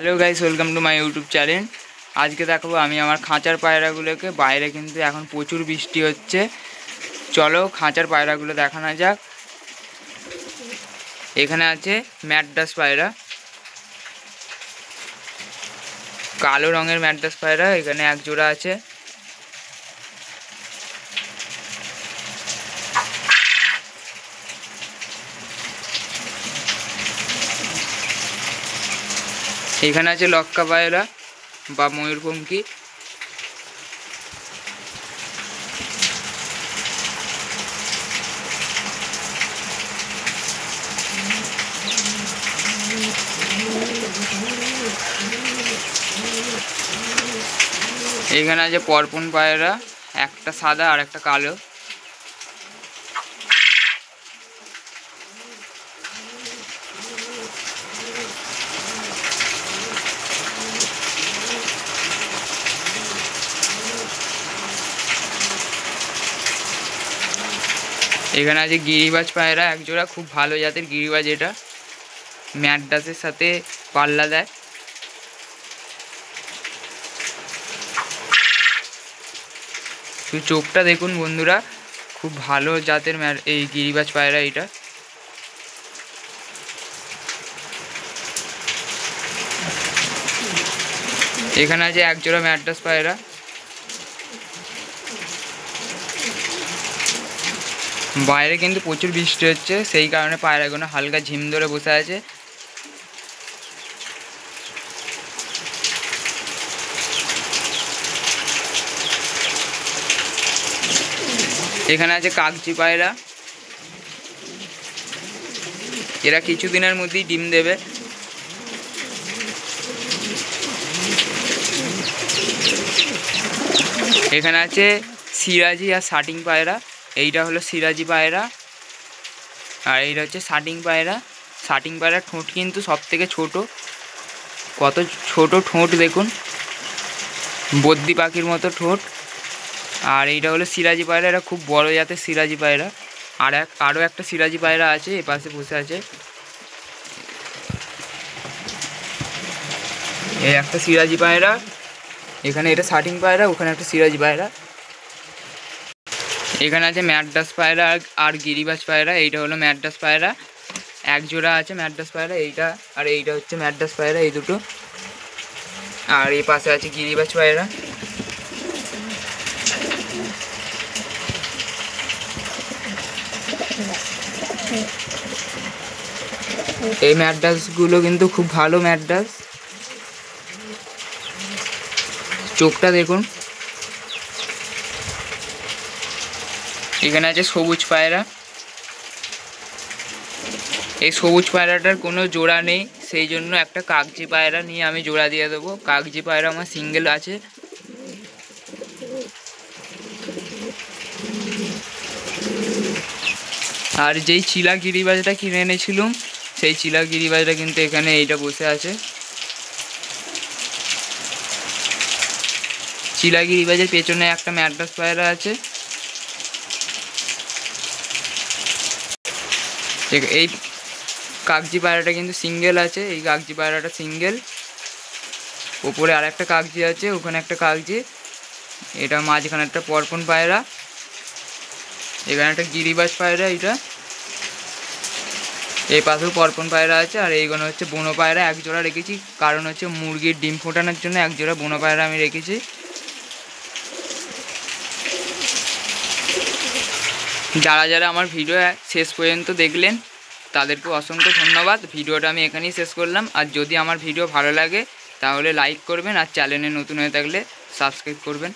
Hello guys, welcome to my YouTube channel. आज के देखाबो आमी आमार खाँचार पायरागुलोके। बाइरे किन्तु एखन प्रचुर बिस्टी होच्छे। चलो खाँचार पायरागुलो देखानो जाक। एखाने आछे मैड्रास पायरा, कालो रंगेर मैड्रास पायरा। एखाने एक जोड़ा आछे। এখানে আছে লক্কা পায়রা বা ময়ূরপঙ্খী। এখানে আছে পরপন পায়রা, একটা সাদা আর একটা কালো। এখানে আছে গিরিবাজ পায়রা এক জোড়া, খুব ভালো জাতের গিরিবাজ। এটা ম্যাড্রাসের সাথে পাল্লা দেয়। চোখটা দেখুন বন্ধুরা, খুব ভালো জাতের এই গিরিবাজ পায়রা এটা। এখানে আছে এক জোড়া ম্যাড্রাস পায়রা। বাইরে কিন্তু প্রচুর বৃষ্টি হচ্ছে, সেই কারণে পায়রাগুলো হালকা ঝিম ধরে বসে আছে। এখানে আছে কাগজি পায়রা। এরা কিছুদিনের মধ্যেই ডিম দেবে। এখানে আছে সিরাজি আর শাটিং পায়রা। এইটা হলো সিরাজি পায়রা আর এইটা হচ্ছে শাটিং পায়রা। শাটিং পায়রার ঠোঁট কিন্তু সব থেকে ছোট, কত ছোট ঠোঁট দেখুন, বদ্যি পাখির মতো ঠোঁট। আর এইটা হলো সিরাজি পায়রা, এটা খুব বড় জাতের সিরাজি পায়রা। আরও একটা সিরাজি পায়রা আছে, এ পাশে বসে আছে। এই একটা সিরাজি পায়রা, এখানে এটা শাটিং পায়রা, ওখানে একটা সিরাজি পায়রা। এখানে আছে ম্যাড্রাস পায়রা আর গিরিবাজ পায়রা। এইটা হলো ম্যাড্রাস পায়রা, এক জোড়া আছে ম্যাড্রাস পায়রা। এইটা আর এইটা হচ্ছে ম্যাড্রাস পায়রা, এই দুটো। আর এই পাশে আছে গিরিবাজ পায়রা। এই ম্যাড্রাসগুলো কিন্তু খুব ভালো ম্যাড্রাস। চোখটা দেখুন। এখানে আছে সবুজ পায়রা। এই সবুজ পায়রাটার কোনো জোড়া নেই, সেই জন্য একটা কাগজি পায়রা নিয়ে আমি জোড়া দিয়ে দেবো। কাগজি পায়রা আমার সিঙ্গেল আছে। আর যেই চিলা গিরিবাজটা কিনে এনেছিলাম, সেই চিলা গিরিবাজটা কিন্তু এখানে এইটা বসে আছে। চিলা গিরিবাজের পেছনে একটা ম্যাড্রাস পায়রা আছে। এই কাগজি পায়রাটা কিন্তু সিঙ্গেল আছে, এই কাগজি পায়রাটা সিঙ্গেল। ওপরে আর একটা কাগজি আছে, ওখানে একটা কাগজি। এটা মাঝখানে একটা পরপন পায়রা। এখানে একটা গিরিবাজ পায়রা, এটা এই পাশেও পরপন পায়রা আছে। আর এইগুলো হচ্ছে বনো পায়রা, এক জোড়া রেখেছি, কারণ হচ্ছে মুরগির ডিম ফোটানোর জন্য এক জোড়া বনো পায়রা আমি রেখেছি। যারা যারা আমার ভিডিও শেষ পর্যন্ত দেখলেন তাদেরকে অসংখ্য ধন্যবাদ। ভিডিওটা আমি এখানেই শেষ করলাম। আর যদি আমার ভিডিও ভালো লাগে তাহলে লাইক করবেন, আর চ্যানেলে নতুন হয়ে থাকলে সাবস্ক্রাইব করবেন।